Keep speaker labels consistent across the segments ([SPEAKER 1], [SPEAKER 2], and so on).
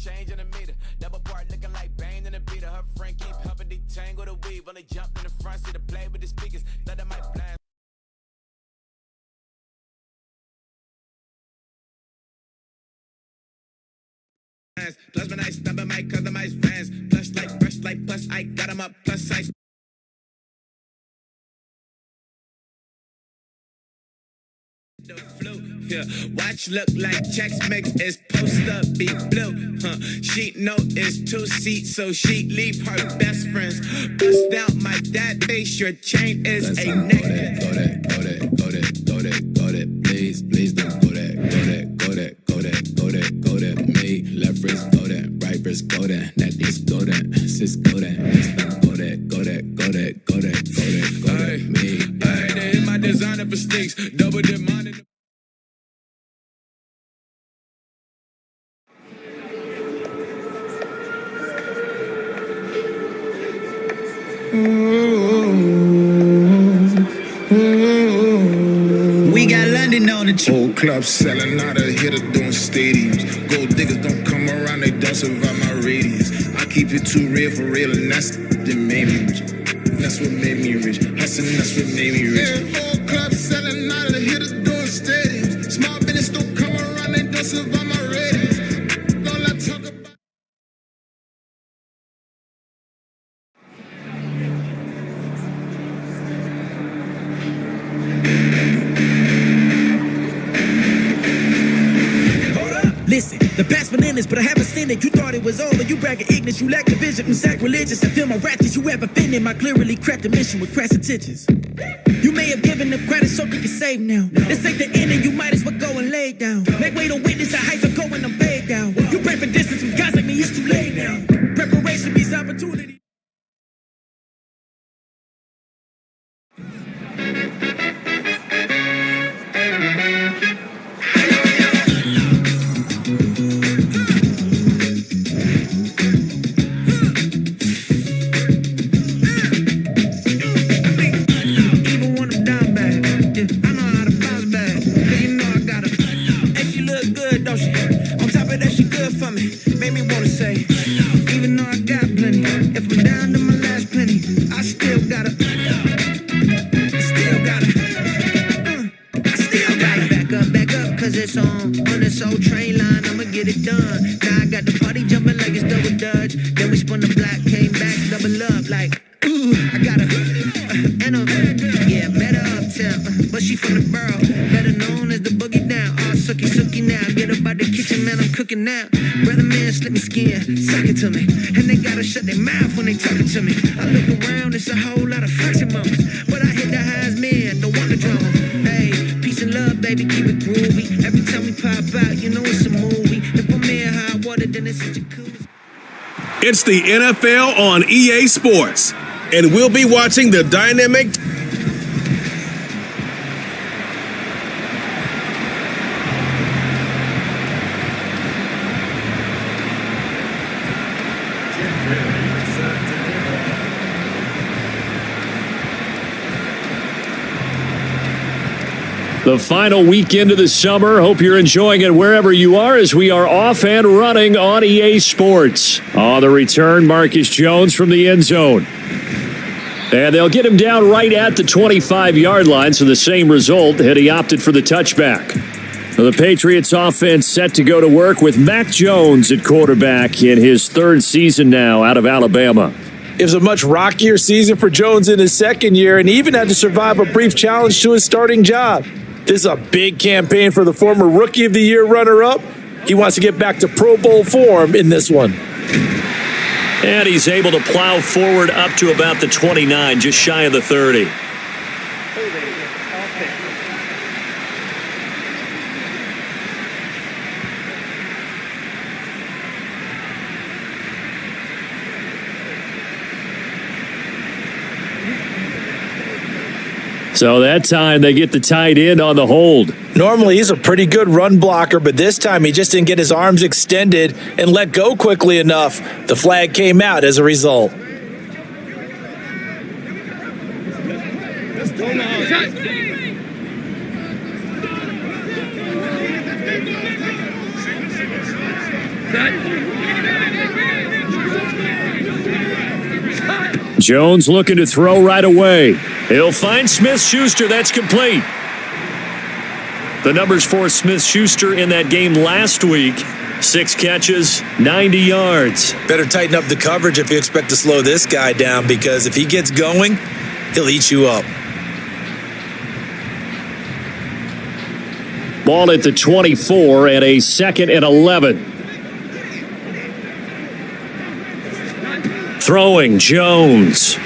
[SPEAKER 1] change in a meter. Double part looking like Bane in a beater. Her friend keep helping detangle the weave. Only jumped in the front seat to play with the speakers. Thought I might blind. Plus my nice number, my customized fans. Plus like fresh like plus I got them up plus size. The flu, yeah. Watch look like checks mix is post up be blue, She know it's 2 seats, so she leave her best friends. Bust out my dad face, your chain is a negative. Go that, please don't go that. Me, left wrist go that, right wrist go that, necklace go that, sis go that, go that, me. Hey, they hit my designer for sneaks, double demand.
[SPEAKER 2] We got London on the
[SPEAKER 3] Old clubs selling out of hitter doing stadiums. Gold diggers don't come around, they don't survive my radius. I keep it too real for real, and that's that made me rich. That's what made me rich. Hustling, that's what made me rich. Yeah, old clubs selling out of hitters doing stadiums. Small business don't come around, they don't survive my radius. All I talk about.
[SPEAKER 4] Listen, the past bananas, but I haven't seen it. You thought it was over, you bragging ignorance, you lack the vision. I'm sacrilegious, I feel my wrath cause you have offended my clearly cracked mission with crass intentions. You may have given them credit so they can save now. This ain't the end and you might as well go and lay down. Make way to witness how heights are going, I'm paid down. You pray for distance with guys like me, it's too late now. Preparation means opportunity.
[SPEAKER 2] Now, brother man, slip me skin, suck it to me. And they gotta shut their mouth when they talking to me. I look around, it's a whole lot of flexing moments. But I hit the highs, man, don't want the drama. Hey, peace and love, baby, keep it groovy. Every time we pop out, you know it's a movie. If I'm in hot water, then it's a jacuzzi.
[SPEAKER 5] It's the NFL on EA Sports, and we'll be watching the dynamic
[SPEAKER 6] The final weekend of the summer. Hope you're enjoying it wherever you are as we are off and running on EA Sports. On the return, Marcus Jones from the end zone. And they'll get him down right at the 25-yard line, so the same result had he opted for the touchback. So the Patriots offense set to go to work with Mac Jones at quarterback in his third season now out of Alabama.
[SPEAKER 7] It was a much rockier season for Jones in his second year, and he even had to survive a brief challenge to his starting job. This is a big campaign for the former Rookie of the Year runner-up. He wants to get back to Pro Bowl form in this one.
[SPEAKER 6] And he's able to plow forward up to about the 29, just shy of the 30. So that time they get the tight end on the hold.
[SPEAKER 7] Normally he's a pretty good run blocker, but this time he just didn't get his arms extended and let go quickly enough. The flag came out as a result.
[SPEAKER 6] Jones looking to throw right away. He'll find Smith-Schuster. That's complete. The numbers for Smith-Schuster in that game last week: 6 catches, 90 yards.
[SPEAKER 7] Better tighten up the coverage if you expect to slow this guy down, because if he gets going, he'll eat you up.
[SPEAKER 6] Ball at the 24 and a 2nd and 11. Throwing, Jones.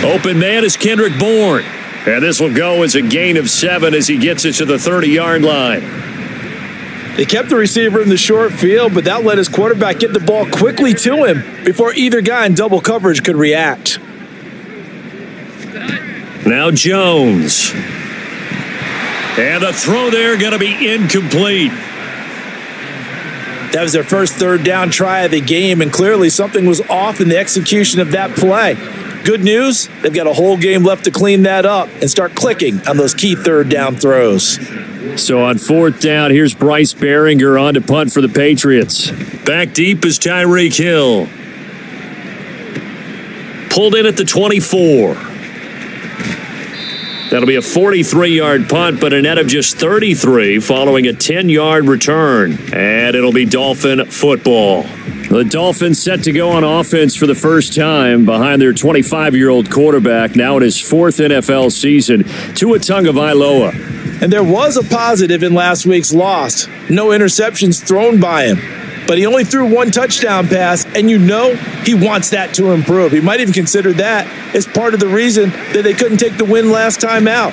[SPEAKER 6] Open man is Kendrick Bourne. And this will go as a gain of 7 as he gets it to the 30-yard line.
[SPEAKER 7] They kept the receiver in the short field, but that let his quarterback get the ball quickly to him before either guy in double coverage could react.
[SPEAKER 6] Now Jones. And the throw there going to be incomplete.
[SPEAKER 7] That was their first third down try of the game, and clearly something was off in the execution of that play. Good news, they've got a whole game left to clean that up and start clicking on those key third down throws.
[SPEAKER 6] So on 4th down, here's Bryce Behringer on to punt for the Patriots. Back deep is Tyreek Hill. Pulled in at the 24. That'll be a 43-yard punt, but a net of just 33 following a 10-yard return. And it'll be Dolphin football. The Dolphins set to go on offense for the first time behind their 25-year-old quarterback, now in his 4th NFL season, Tua Tagovailoa.
[SPEAKER 7] And there was a positive in last week's loss. No interceptions thrown by him. But he only threw 1 touchdown pass, and you know he wants that to improve. He might even consider that as part of the reason that they couldn't take the win last time out.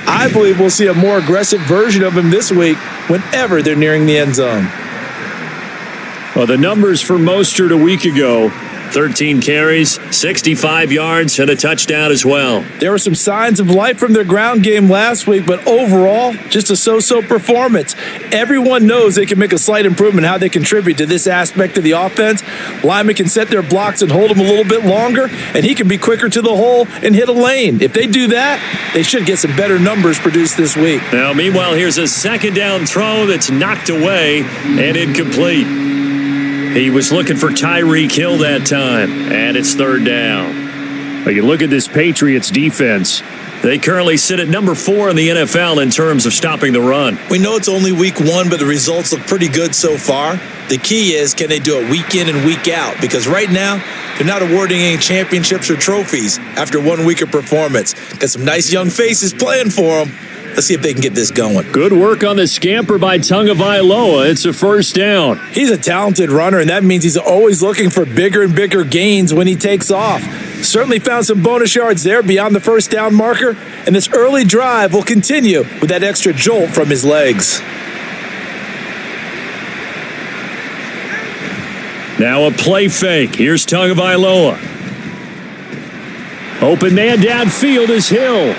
[SPEAKER 7] I believe we'll see a more aggressive version of him this week whenever they're nearing the end zone.
[SPEAKER 6] Well, the numbers for Mostert a week ago: 13 carries, 65 yards, and a touchdown as well.
[SPEAKER 7] There were some signs of life from their ground game last week, but overall, just a so-so performance. Everyone knows they can make a slight improvement how they contribute to this aspect of the offense. Lyman can set their blocks and hold them a little bit longer, and he can be quicker to the hole and hit a lane. If they do that, they should get some better numbers produced this week.
[SPEAKER 6] Now, meanwhile, here's a 2nd down throw that's knocked away and incomplete. He was looking for Tyreek Hill that time, and it's 3rd down. But you look at this Patriots defense, they currently sit at number 4 in the NFL in terms of stopping the run.
[SPEAKER 7] We know it's only week 1, but the results look pretty good so far. The key is, can they do it week in and week out? Because right now, they're not awarding any championships or trophies after 1 week of performance. Got some nice young faces playing for them. Let's see if they can get this going.
[SPEAKER 6] Good work on the scamper by Tagovailoa. It's a 1st down.
[SPEAKER 7] He's a talented runner, and that means he's always looking for bigger and bigger gains when he takes off. Certainly found some bonus yards there beyond the 1st down marker, and this early drive will continue with that extra jolt from his legs.
[SPEAKER 6] Now a play fake. Here's Tagovailoa. Open man downfield is Hill.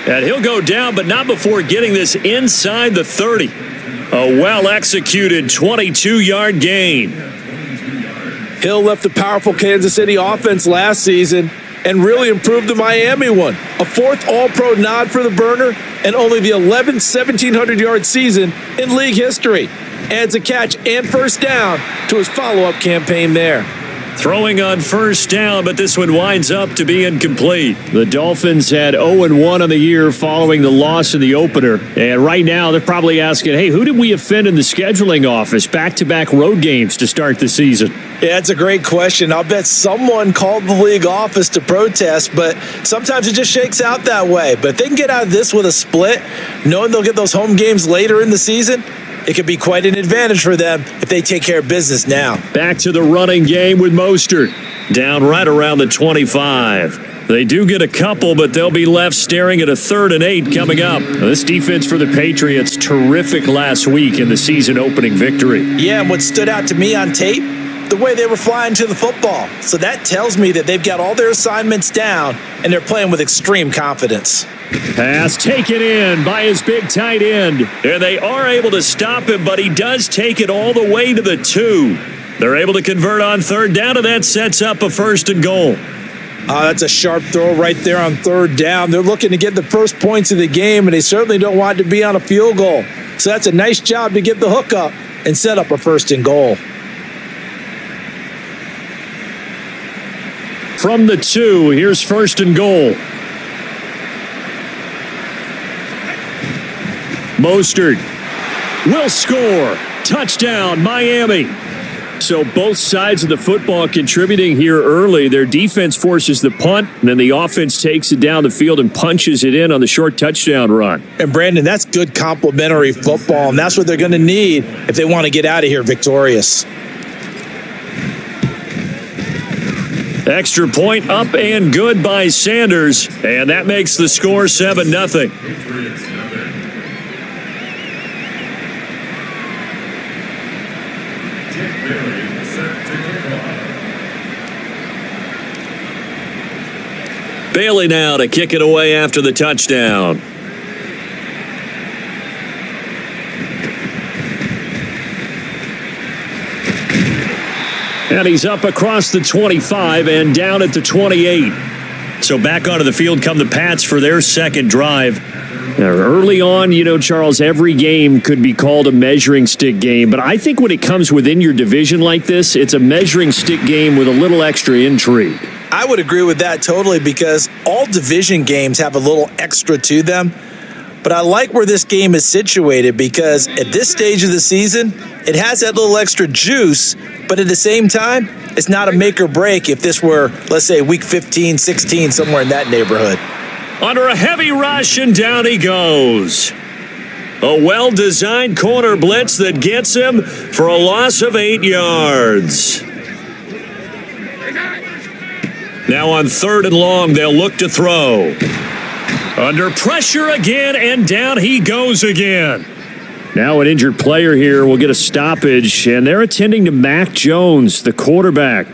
[SPEAKER 6] And he'll go down, but not before getting this inside the 30. A well-executed 22-yard gain.
[SPEAKER 7] Hill left the powerful Kansas City offense last season and really improved the Miami one. A 4th All-Pro nod for the burner and only the 11th 1,700-yard season in league history. Adds a catch and 1st down to his follow-up campaign there.
[SPEAKER 6] Throwing on 1st down, but this one winds up to be incomplete. The Dolphins had 0-1 on the year following the loss in the opener. And right now, they're probably asking, hey, who did we offend in the scheduling office? Back-to-back road games to start the season.
[SPEAKER 7] Yeah, that's a great question. I'll bet someone called the league office to protest, but sometimes it just shakes out that way. But if they can get out of this with a split, knowing they'll get those home games later in the season, it could be quite an advantage for them if they take care of business now.
[SPEAKER 6] Back to the running game with Mostert. Down right around the 25. They do get a couple, but they'll be left staring at a 3rd and 8 coming up. This defense for the Patriots, terrific last week in the season-opening victory.
[SPEAKER 7] Yeah, and what stood out to me on tape, the way they were flying to the football. So that tells me that they've got all their assignments down, and they're playing with extreme confidence.
[SPEAKER 6] Pass taken in by his big tight end. And they are able to stop him, but he does take it all the way to the 2. They're able to convert on 3rd down, and that sets up a 1st and goal.
[SPEAKER 7] That's a sharp throw right there on 3rd down. They're looking to get the first points of the game, and they certainly don't want to be on a field goal. So that's a nice job to get the hook up and set up a 1st and goal.
[SPEAKER 6] from the 2. Here's first and goal. Mostert will score. Touchdown, Miami. So both sides of the football contributing here early. Their defense forces the punt, and then the offense takes it down the field and punches it in on the short touchdown run.
[SPEAKER 7] And Brandon, that's good complementary football, and that's what they're going to need if they want to get out of here victorious.
[SPEAKER 6] Extra point up and good by Sanders, and that makes the score 7-0. Bailey now to kick it away after the touchdown. And he's up across the 25 and down at the 28. So back onto the field come the Pats for their second drive. Now, early on, Charles, every game could be called a measuring stick game. But I think when it comes within your division like this, it's a measuring stick game with a little extra intrigue.
[SPEAKER 7] I would agree with that totally because all division games have a little extra to them. But I like where this game is situated because at this stage of the season, it has that little extra juice. But at the same time, it's not a make or break if this were, let's say, week 15, 16, somewhere in that neighborhood.
[SPEAKER 6] Under a heavy rush, and down he goes. A well-designed corner blitz that gets him for a loss of 8 yards. Now on 3rd and long, they'll look to throw. Under pressure again, and down he goes again. Now an injured player here will get a stoppage, and they're attending to Mac Jones, the quarterback.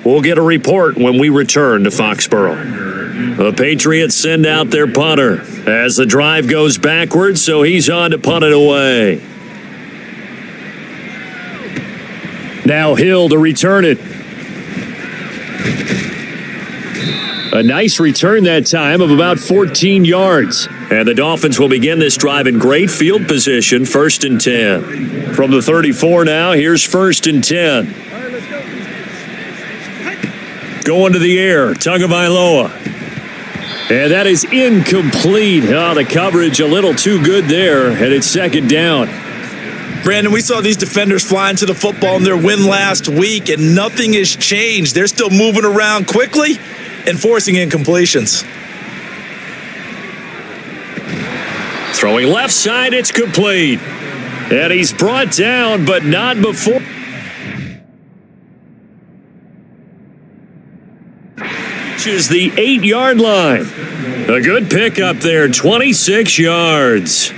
[SPEAKER 6] We'll get a report when we return to Foxborough. The Patriots send out their punter as the drive goes backwards, so he's on to punt it away. Now Hill to return it. A nice return that time of about 14 yards. And the Dolphins will begin this drive in great field position, 1st and 10. From the 34 now, here's 1st and 10. Going to the air, Tagovailoa. And that is incomplete. Oh, the coverage a little too good there, and it's 2nd down.
[SPEAKER 7] Brandon, we saw these defenders flying to the football in their win last week, and nothing has changed. They're still moving around quickly and forcing incompletions.
[SPEAKER 6] Throwing left side, it's complete. And he's brought down, but not before. Is the 8-yard line. A good pick up there, 26 yards.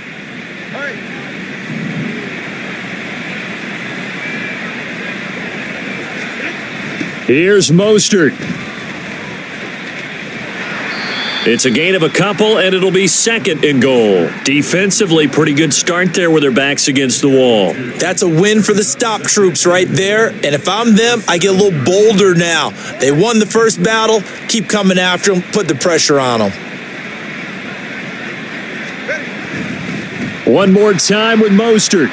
[SPEAKER 6] Here's Mostert. It's a gain of a couple, and it'll be 2nd and goal. Defensively, pretty good start there with their backs against the wall.
[SPEAKER 7] That's a win for the stop troops right there. And if I'm them, I get a little bolder now. They won the first battle. Keep coming after them. Put the pressure on them.
[SPEAKER 6] One more time with Mostert.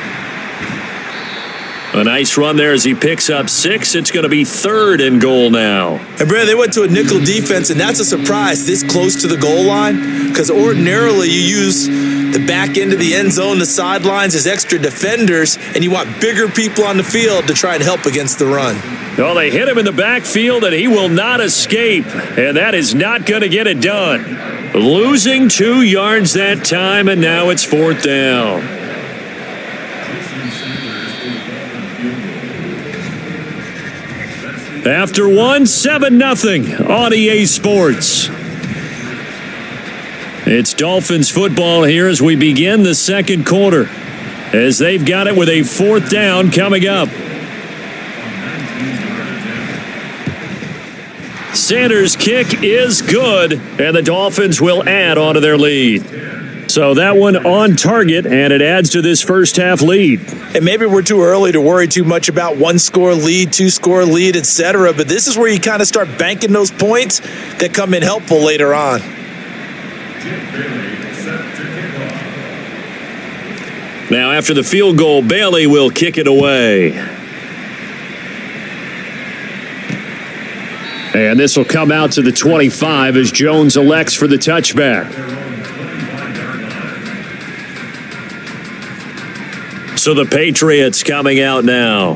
[SPEAKER 6] A nice run there as he picks up 6. It's going to be 3rd and goal now.
[SPEAKER 7] And Brad, they went to a nickel defense, and that's a surprise this close to the goal line because ordinarily you use the back end of the end zone, the sidelines as extra defenders, and you want bigger people on the field to try and help against the run.
[SPEAKER 6] Well, they hit him in the backfield, and he will not escape, and that is not going to get it done. Losing 2 yards that time, and now it's 4th down. After 1, 7-0 on EA Sports. It's Dolphins football here as we begin the 2nd quarter, as they've got it with a 4th down coming up. Sanders' kick is good, and the Dolphins will add on to their lead. So that one on target, and it adds to this first half lead.
[SPEAKER 7] And maybe we're too early to worry too much about 1-score lead, 2-score lead, etc. But this is where you kind of start banking those points that come in helpful later on.
[SPEAKER 6] Now after the field goal, Bailey will kick it away. And this will come out to the 25 as Jones elects for the touchback. So the Patriots coming out now.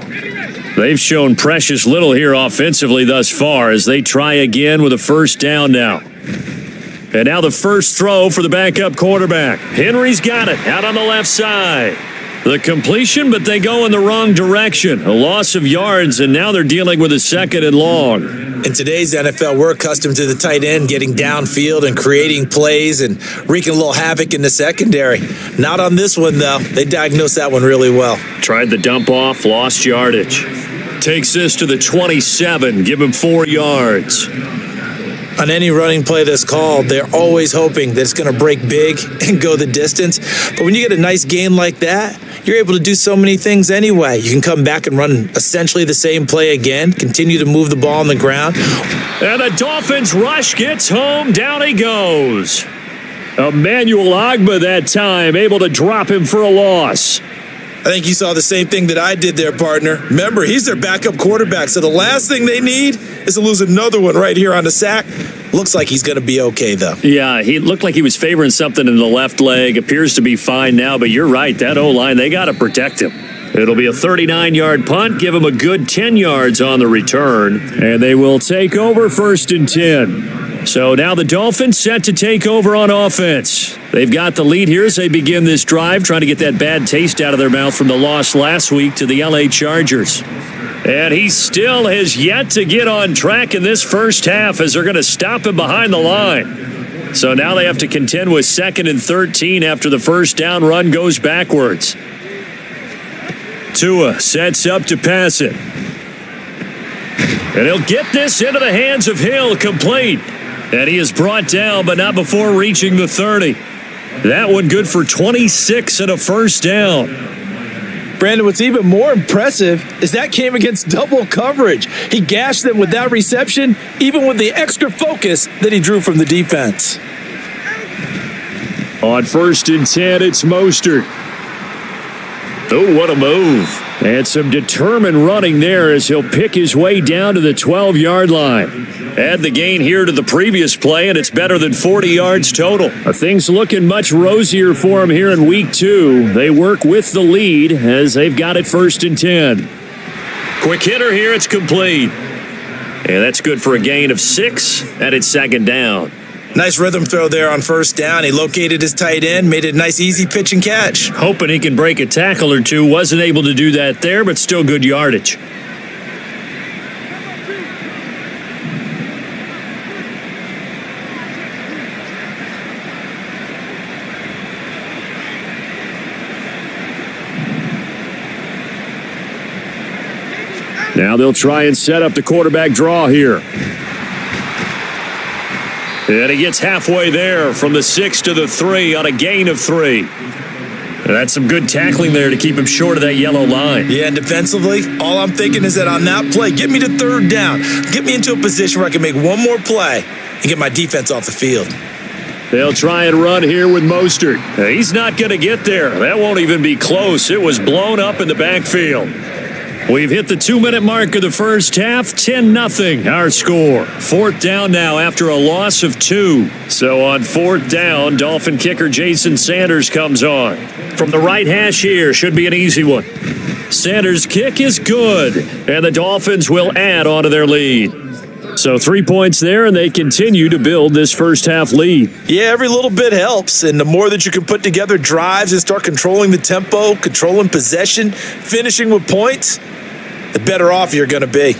[SPEAKER 6] They've shown precious little here offensively thus far as they try again with a first down now. And now the first throw for the backup quarterback. Henry's got it out on the left side. The completion, but they go in the wrong direction. A loss of yards, and now they're dealing with a second and long.
[SPEAKER 7] In today's NFL, we're accustomed to the tight end getting downfield and creating plays and wreaking a little havoc in the secondary. Not on this one, though. They diagnosed that one really well.
[SPEAKER 6] Tried the dump off, lost yardage. Takes this to the 27, give him 4 yards.
[SPEAKER 7] On any running play that's called, they're always hoping that it's going to break big and go the distance. But when you get a nice gain like that, you're able to do so many things anyway. You can come back and run essentially the same play again, continue to move the ball on the ground.
[SPEAKER 6] And the Dolphins rush gets home, down he goes. Emmanuel Ogbah that time, able to drop him for a loss.
[SPEAKER 7] I think you saw the same thing that I did there, partner. Remember, he's their backup quarterback, so the last thing they need is to lose another one right here on the sack. Looks like he's going to be okay, though.
[SPEAKER 6] Yeah, he looked like he was favoring something in the left leg. Appears to be fine now, but you're right. That O-line, they got to protect him. It'll be a 39-yard punt, give him a good 10 yards on the return, and they will take over 1st and 10. So now the Dolphins set to take over on offense. They've got the lead here as they begin this drive, trying to get that bad taste out of their mouth from the loss last week to the LA Chargers. And he still has yet to get on track in this first half as they're going to stop him behind the line. So now they have to contend with 2nd and 13 after the first down run goes backwards. Tua sets up to pass it. And he'll get this into the hands of Hill, complete. And he is brought down, but not before reaching the 30. That one good for 26 and a first down.
[SPEAKER 7] Brandon, what's even more impressive is that came against double coverage. He gashed them with that reception, even with the extra focus that he drew from the defense.
[SPEAKER 6] On 1st and 10, it's Mostert. Oh, what a move. And some determined running there as he'll pick his way down to the 12-yard line. Add the gain here to the previous play, and it's better than 40 yards total. Things looking much rosier for him here in week 2. They work with the lead as they've got it 1st and 10. Quick hitter here, it's complete. And that's good for a gain of 6, and it's 2nd down.
[SPEAKER 7] Nice rhythm throw there on 1st down. He located his tight end, made it a nice easy pitch and catch.
[SPEAKER 6] Hoping he can break a tackle or two. Wasn't able to do that there, but still good yardage. Now they'll try and set up the quarterback draw here. And he gets halfway there from the 6 to the 3 on a gain of 3. And that's some good tackling there to keep him short of that yellow line.
[SPEAKER 7] Yeah, and defensively, all I'm thinking is that on that play, get me to 3rd down. Get me into a position where I can make one more play and get my defense off the field.
[SPEAKER 6] They'll try and run here with Mostert. He's not going to get there. That won't even be close. It was blown up in the backfield. We've hit the 2-minute mark of the first half. 10-0 our score. 4th down now after a loss of 2. So on 4th down, Dolphin kicker Jason Sanders comes on. From the right hash here, should be an easy one. Sanders' kick is good, and the Dolphins will add on to their lead. So 3 points there, and they continue to build this first half lead.
[SPEAKER 7] Yeah, every little bit helps, and the more that you can put together drives and start controlling the tempo, controlling possession, finishing with points, the better off you're going to be.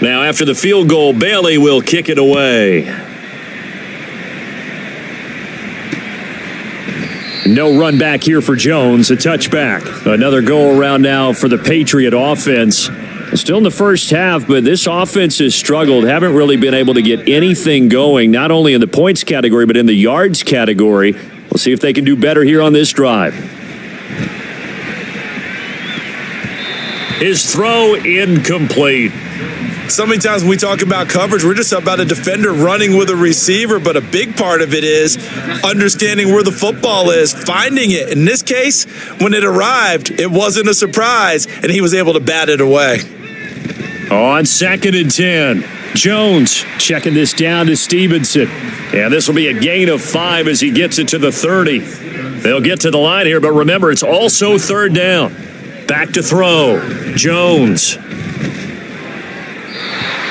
[SPEAKER 6] Now after the field goal, Bailey will kick it away. No run back here for Jones, a touchback. Another go around now for the Patriot offense. Still in the first half, but this offense has struggled. Haven't really been able to get anything going, not only in the points category, but in the yards category. We'll see if they can do better here on this drive. His throw incomplete.
[SPEAKER 7] So many times when we talk about coverage, we're just about a defender running with a receiver, but a big part of it is understanding where the football is, finding it. In this case, when it arrived, it wasn't a surprise, and he was able to bat it away.
[SPEAKER 6] On 2nd and 10, Jones checking this down to Stevenson. And this will be a gain of 5 as he gets it to the 30. They'll get to the line here, but remember, it's also 3rd down. Back to throw. Jones.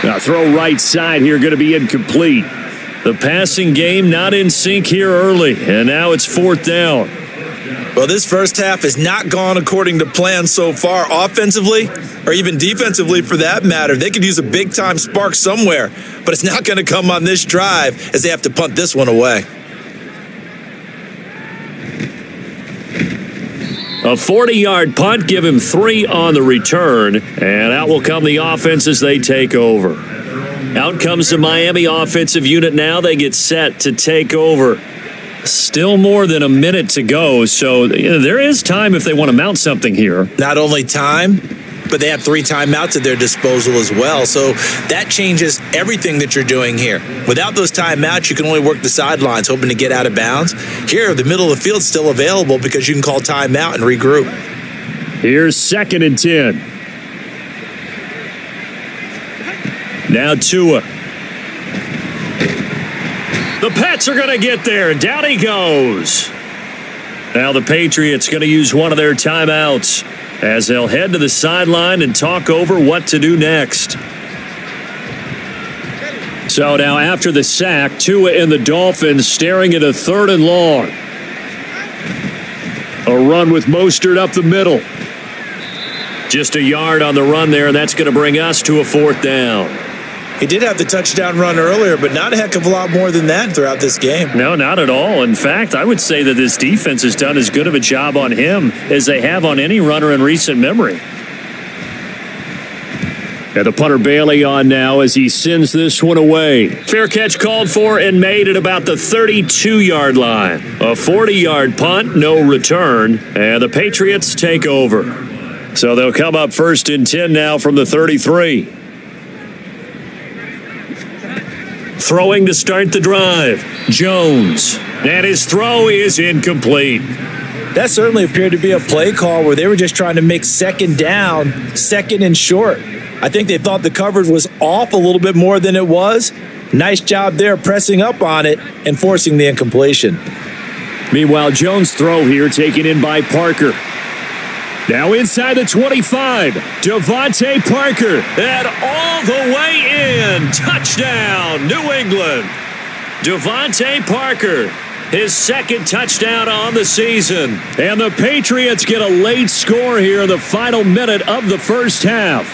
[SPEAKER 6] Now throw right side here, going to be incomplete. The passing game not in sync here early, and now it's 4th down.
[SPEAKER 7] Well, this first half has not gone according to plan so far offensively, or even defensively for that matter. They could use a big-time spark somewhere, but it's not going to come on this drive as they have to punt this one away.
[SPEAKER 6] A 40-yard punt, give him 3 on the return, and out will come the offense as they take over. Out comes the Miami offensive unit now. They get set to take over. Still more than a minute to go, so there is time if they want to mount something here.
[SPEAKER 7] Not only time, but they have 3 timeouts at their disposal as well, so that changes everything that you're doing here. Without those timeouts, you can only work the sidelines, hoping to get out of bounds. Here, the middle of the field's still available because you can call timeout and regroup.
[SPEAKER 6] Here's 2nd and 10. Now Tua. The Pats are going to get there. Down he goes. Now the Patriots going to use one of their timeouts as they'll head to the sideline and talk over what to do next. So now after the sack, Tua and the Dolphins staring at a 3rd and long. A run with Mostert up the middle. Just a yard on the run there, and that's going to bring us to a 4th down.
[SPEAKER 7] He did have the touchdown run earlier, but not a heck of a lot more than that throughout this game.
[SPEAKER 6] No, not at all. In fact, I would say that this defense has done as good of a job on him as they have on any runner in recent memory. And the punter Bailey on now as he sends this one away. Fair catch called for and made at about the 32-yard line. A 40-yard punt, no return, and the Patriots take over. So they'll come up 1st and 10 now from the 33. Throwing to start the drive, Jones. And his throw is incomplete.
[SPEAKER 7] That certainly appeared to be a play call where they were just trying to make 2nd down, 2nd and short. I think they thought the coverage was off a little bit more than it was. Nice job there pressing up on it and forcing the incompletion.
[SPEAKER 6] Meanwhile, Jones' throw here taken in by Parker. Now inside the 25, Devontae Parker, and all the way in. Touchdown, New England. Devontae Parker, his 2nd touchdown on the season. And the Patriots get a late score here in the final minute of the first half.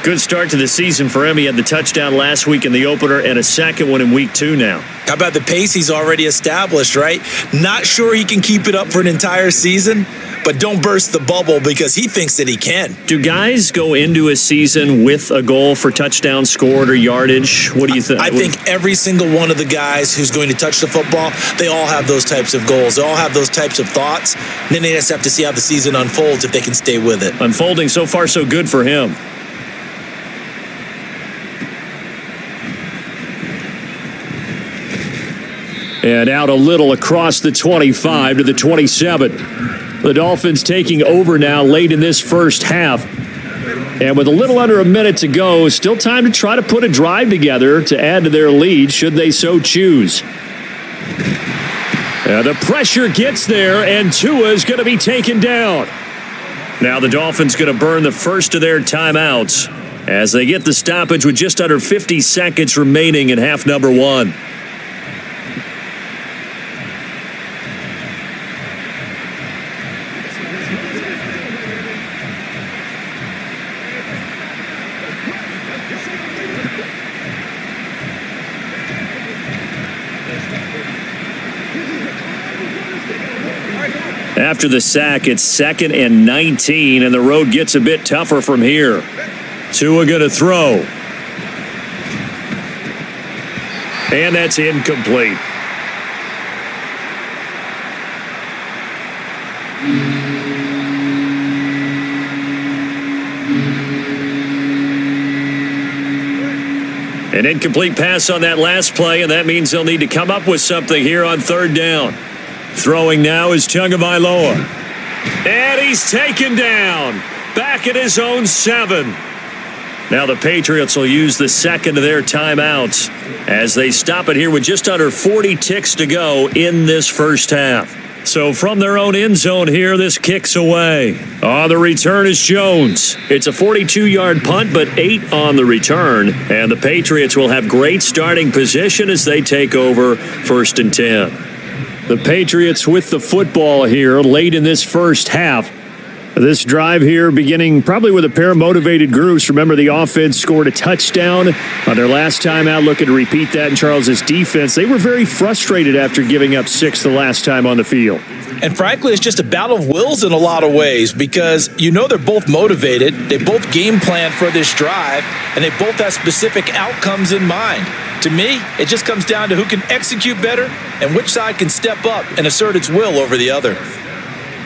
[SPEAKER 6] Good start to the season for him. He had the touchdown last week in the opener and a 2nd one in week 2 now.
[SPEAKER 7] How about the pace he's already established, right? Not sure he can keep it up for an entire season, but don't burst the bubble because he thinks that he can.
[SPEAKER 6] Do guys go into a season with a goal for touchdown scored or yardage? What do you think?
[SPEAKER 7] I think every single one of the guys who's going to touch the football, they all have those types of goals. They all have those types of thoughts. And then they just have to see how the season unfolds if they can stay with it.
[SPEAKER 6] Unfolding so far so good for him. And out a little across the 25 to the 27. The Dolphins taking over now late in this first half. And with a little under a minute to go, still time to try to put a drive together to add to their lead should they so choose. The pressure gets there, and Tua is going to be taken down. Now the Dolphins going to burn the first of their timeouts as they get the stoppage with just under 50 seconds remaining in half number 1. After the sack, it's 2nd and 19, and the road gets a bit tougher from here. Tua going to throw. And that's incomplete. An incomplete pass on that last play, and that means they'll need to come up with something here on third down. Throwing now is Tagovailoa. And he's taken down. Back at his own 7. Now the Patriots will use the second of their timeouts as they stop it here with just under 40 ticks to go in this first half. So from their own end zone here, this kicks away. On the return is Jones. It's a 42-yard punt, but 8 on the return. And the Patriots will have great starting position as they take over 1st and 10. The Patriots with the football here late in this first half. This drive here beginning probably with a pair of motivated groups. Remember, the offense scored a touchdown on their last time out, looking to repeat that in Charles's defense. They were very frustrated after giving up 6 the last time on the field.
[SPEAKER 7] And frankly, it's just a battle of wills in a lot of ways because they're both motivated. They both game plan for this drive, and they both have specific outcomes in mind. To me, it just comes down to who can execute better and which side can step up and assert its will over the other.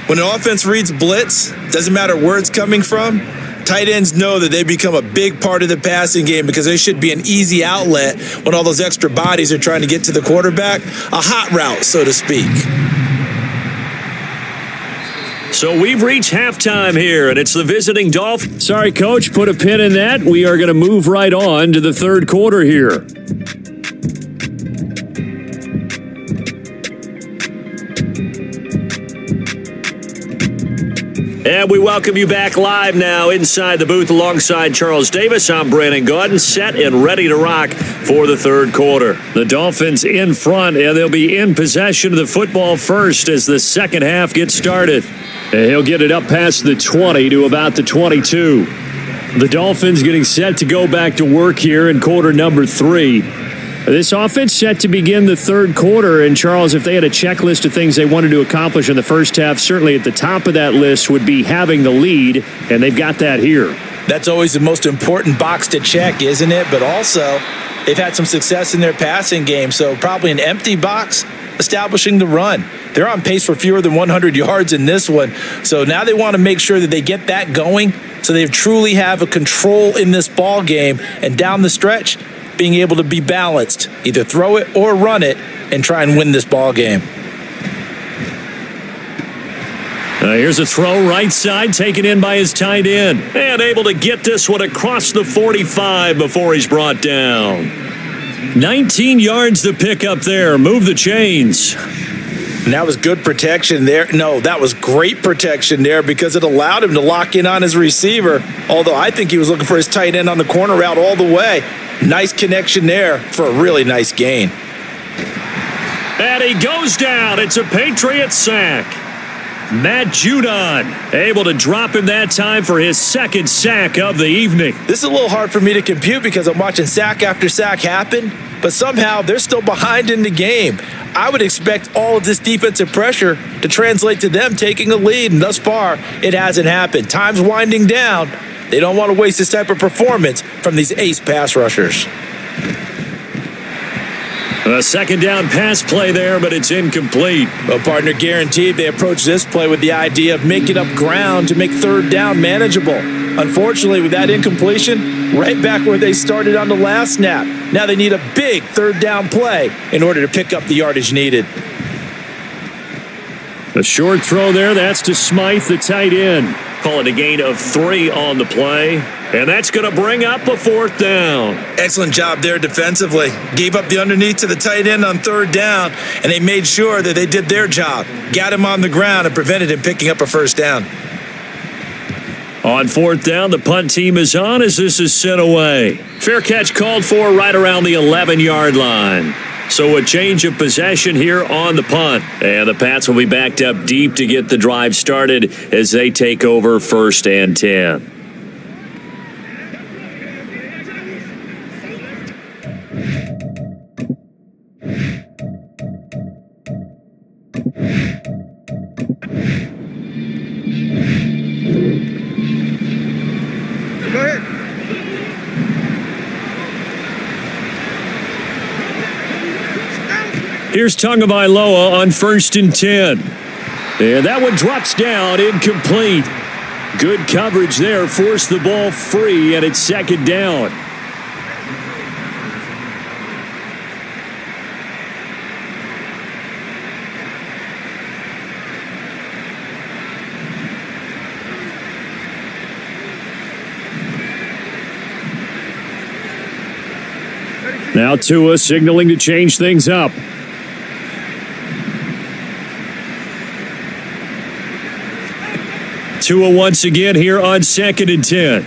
[SPEAKER 7] When an offense reads blitz, doesn't matter where it's coming from, tight ends know that they become a big part of the passing game because they should be an easy outlet when all those extra bodies are trying to get to the quarterback, a hot route, so to speak.
[SPEAKER 6] So we've reached halftime here, and it's the visiting Dolphins. Sorry, Coach, put a pin in that. We are going to move right on to the third quarter here. And we welcome you back live now inside the booth alongside Charles Davis. I'm Brandon Gaudin, set and ready to rock for the third quarter. The Dolphins in front, and they'll be in possession of the football first as the second half gets started. And he'll get it up past the 20 to about the 22. The Dolphins getting set to go back to work here in quarter number 3. This offense set to begin the third quarter, and Charles, if they had a checklist of things they wanted to accomplish in the first half, certainly at the top of that list would be having the lead, and they've got that here.
[SPEAKER 7] That's always the most important box to check, isn't it? But also, they've had some success in their passing game, so probably an empty box establishing the run. They're on pace for fewer than 100 yards in this one, so now they want to make sure that they get that going so they truly have a control in this ball game, and down the stretch, being able to be balanced, either throw it or run it, and try and win this ball game.
[SPEAKER 6] Here's a throw right side, taken in by his tight end, and able to get this one across the 45 before he's brought down. 19 yards to pick up there. Move the chains.
[SPEAKER 7] And that was good protection there. No, that was great protection there because it allowed him to lock in on his receiver, although I think he was looking for his tight end on the corner route all the way. Nice connection there for a really nice gain.
[SPEAKER 6] And he goes down. It's a Patriot sack. Matt Judon able to drop him that time for his second sack of the evening.
[SPEAKER 7] This is a little hard for me to compute because I'm watching sack after sack happen, but somehow they're still behind in the game. I would expect all of this defensive pressure to translate to them taking a lead, and thus far, it hasn't happened. Time's winding down. They don't want to waste this type of performance from these ace pass rushers.
[SPEAKER 6] A second down pass play there, but it's incomplete.
[SPEAKER 7] Well, partner, guaranteed they approach this play with the idea of making up ground to make third down manageable. Unfortunately, with that incompletion, right back where they started on the last snap. Now they need a big third down play in order to pick up the yardage needed.
[SPEAKER 6] A short throw there. That's to Smythe, the tight end. Call it a gain of 3 on the play. And that's going to bring up a fourth down.
[SPEAKER 7] Excellent job there defensively. Gave up the underneath to the tight end on third down, and they made sure that they did their job. Got him on the ground and prevented him picking up a first down.
[SPEAKER 6] On fourth down, the punt team is on as this is sent away. Fair catch called for right around the 11-yard line. So a change of possession here on the punt. And the Pats will be backed up deep to get the drive started as they take over 1st and 10.
[SPEAKER 2] Go ahead.
[SPEAKER 6] Here's Tagovailoa on 1st and 10. And that one drops down, incomplete. Good coverage there, forced the ball free, and it's second down. Now Tua signaling to change things up. Tua once again here on 2nd and 10.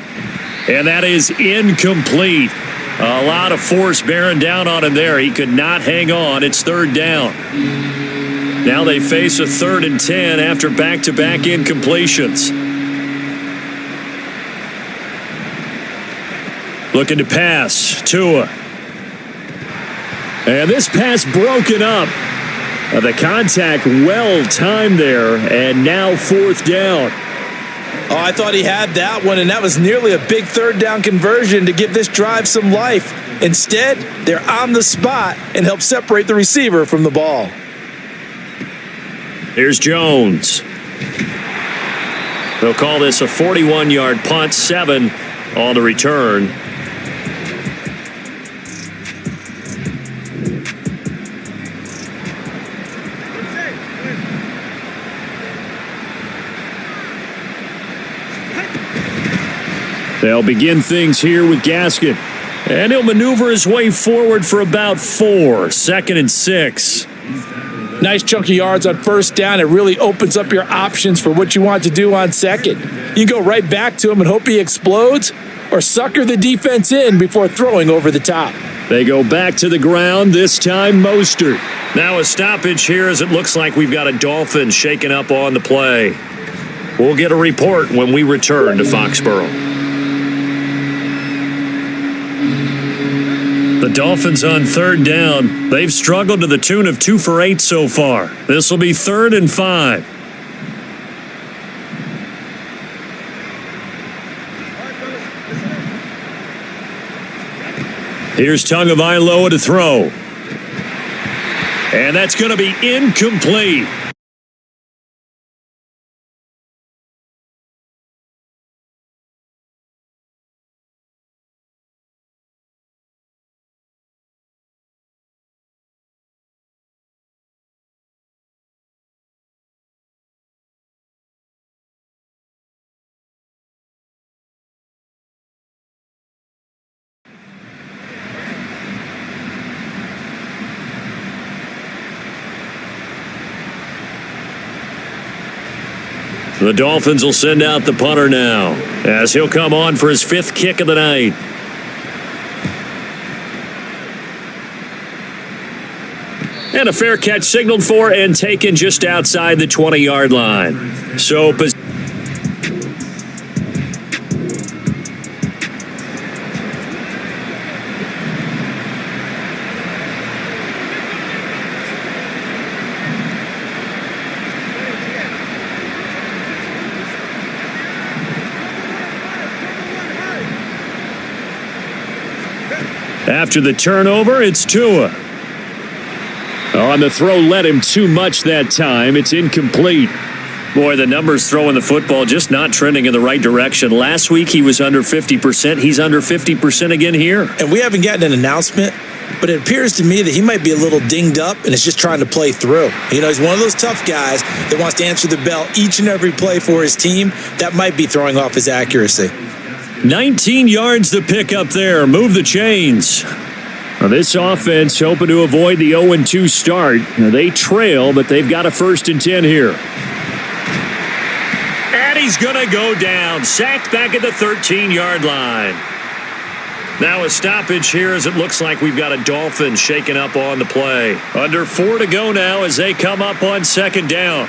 [SPEAKER 6] And that is incomplete. A lot of force bearing down on him there. He could not hang on. It's 3rd down. Now they face a 3rd and 10 after back-to-back incompletions. Looking to pass. Tua. And this pass broken up. The contact well timed there. And now 4th down.
[SPEAKER 7] Oh, I thought he had that one, and that was nearly a big 3rd down conversion to give this drive some life. Instead, they're on the spot and help separate the receiver from the ball.
[SPEAKER 6] Here's Jones. They'll call this a 41-yard punt, 7 on the return. They'll begin things here with Gaskin. And he'll maneuver his way forward for about 4. 2nd and 6.
[SPEAKER 7] Nice chunk of yards on 1st down. It really opens up your options for what you want to do on 2nd. You can go right back to him and hope he explodes, or sucker the defense in before throwing over the top.
[SPEAKER 6] They go back to the ground, this time Mostert. Now a stoppage here as it looks like we've got a Dolphin shaking up on the play. We'll get a report when we return to Foxborough. The Dolphins on 3rd down. They've struggled to the tune of 2 for 8 so far. This will be 3rd and 5. Here's Tagovailoa to throw. And that's going to be incomplete. The Dolphins will send out the punter now as he'll come on for his 5th kick of the night. And a fair catch signaled for and taken just outside the 20-yard line. So after the turnover, it's Tua. On the throw, led him too much that time. It's incomplete. Boy, the numbers throwing the football just not trending in the right direction. Last week, he was under 50%. He's under 50% again here.
[SPEAKER 7] And we haven't gotten an announcement, but it appears to me that he might be a little dinged up and is just trying to play through. You know, he's one of those tough guys that wants to answer the bell each and every play for his team. That might be throwing off his accuracy.
[SPEAKER 6] 19 yards to pick up there. Move the chains. Now this offense hoping to avoid the 0-2 start. Now they trail, but they've got a 1st and 10 here. And he's going to go down. Sacked back at the 13-yard line. Now a stoppage here as it looks like we've got a Dolphin shaking up on the play. Under 4 to go now as they come up on 2nd down.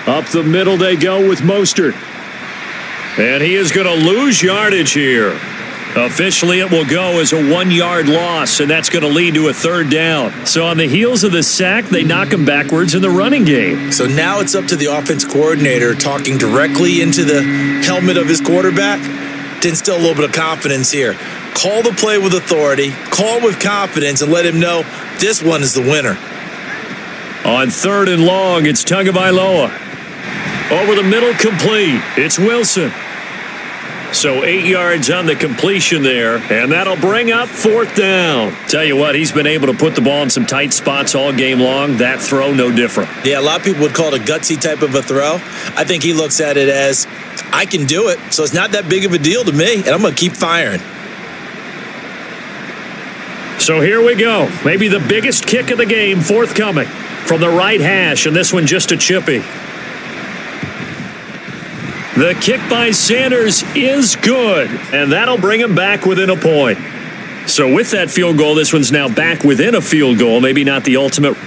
[SPEAKER 6] Up the middle they go with Mostert. And he is going to lose yardage here. Officially, it will go as a 1-yard loss, and that's going to lead to a 3rd down. So on the heels of the sack, they knock him backwards in the running game.
[SPEAKER 7] So now it's up to the offense coordinator talking directly into the helmet of his quarterback to instill a little bit of confidence here. Call the play with authority, call with confidence, and let him know this one is the winner.
[SPEAKER 6] On 3rd and long, it's Tagovailoa. Over the middle, complete. It's Wilson. So 8 yards on the completion there, and that'll bring up 4th down. Tell you what, he's been able to put the ball in some tight spots all game long. That throw, no different.
[SPEAKER 7] Yeah, a lot of people would call it a gutsy type of a throw. I think he looks at it as, I can do it, so it's not that big of a deal to me, and I'm going to keep firing.
[SPEAKER 6] So here we go. Maybe the biggest kick of the game forthcoming from the right hash, and this one just a chippy. The kick by Sanders is good, and that'll bring him back within a point. So with that field goal, this one's now back within a field goal. Maybe not the ultimate.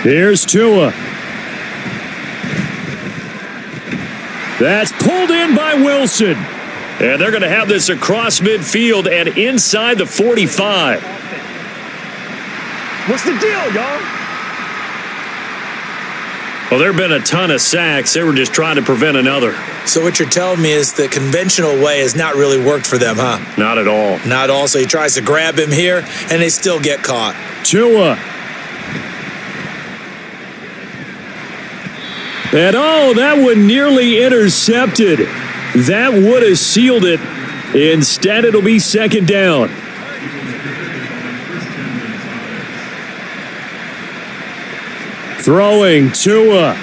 [SPEAKER 6] Here's Tua. That's pulled in by Wilson. And they're going to have this across midfield and inside the 45.
[SPEAKER 7] What's the deal, y'all?
[SPEAKER 6] Well, there have been a ton of sacks. They were just trying to prevent another.
[SPEAKER 7] So what you're telling me is the conventional way has not really worked for them, huh?
[SPEAKER 6] Not at all.
[SPEAKER 7] Not all. So he tries to grab him here, and they still get caught.
[SPEAKER 6] Tua. And that one nearly intercepted. That would have sealed it. Instead, it'll be second down. Throwing Tua.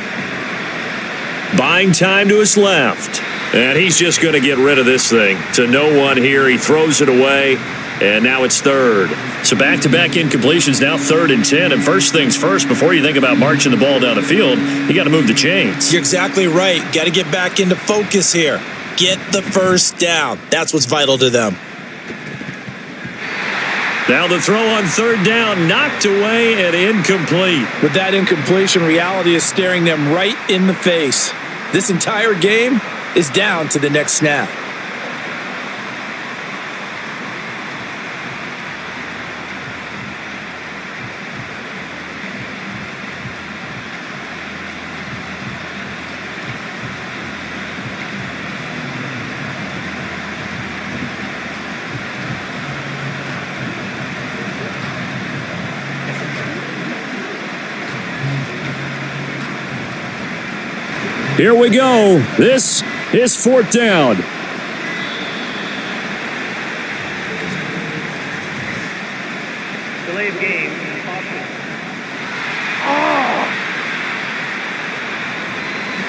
[SPEAKER 6] Buying time to his left. And he's just going to get rid of this thing. To no one here. He throws it away. And now it's third. So back-to-back incompletions, now 3rd and 10. And first things first, before you think about marching the ball down the field, you got to move the chains.
[SPEAKER 7] You're exactly right. Got to get back into focus here. Get the first down. That's what's vital to them.
[SPEAKER 6] Now the throw on 3rd down, knocked away and incomplete.
[SPEAKER 7] With that incompletion, reality is staring them right in the face. This entire game is down to the next snap.
[SPEAKER 6] Here we go. This is 4th down.
[SPEAKER 8] Delay of game.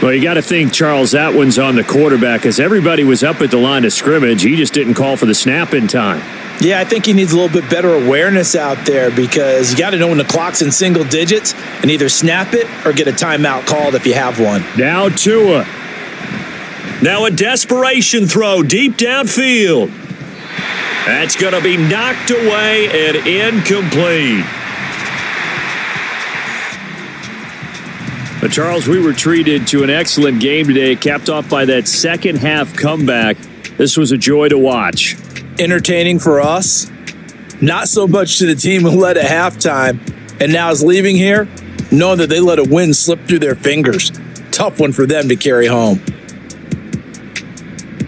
[SPEAKER 6] Well, you got to think, Charles, that one's on the quarterback because everybody was up at the line of scrimmage. He just didn't call for the snap in time.
[SPEAKER 7] Yeah, I think he needs a little bit better awareness out there because you got to know when the clock's in single digits and either snap it or get a timeout called if you have one.
[SPEAKER 6] Now Tua. Now a desperation throw deep downfield. That's going to be knocked away and incomplete. But Charles, we were treated to an excellent game today, capped off by that second half comeback. This was a joy to watch.
[SPEAKER 7] Entertaining for us, not so much to the team who led at halftime and now is leaving here, knowing that they let a win slip through their fingers. Tough one for them to carry home.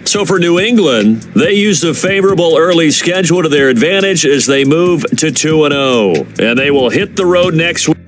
[SPEAKER 6] So for New England, they used a favorable early schedule to their advantage as they move to 2-0. And they will hit the road next week.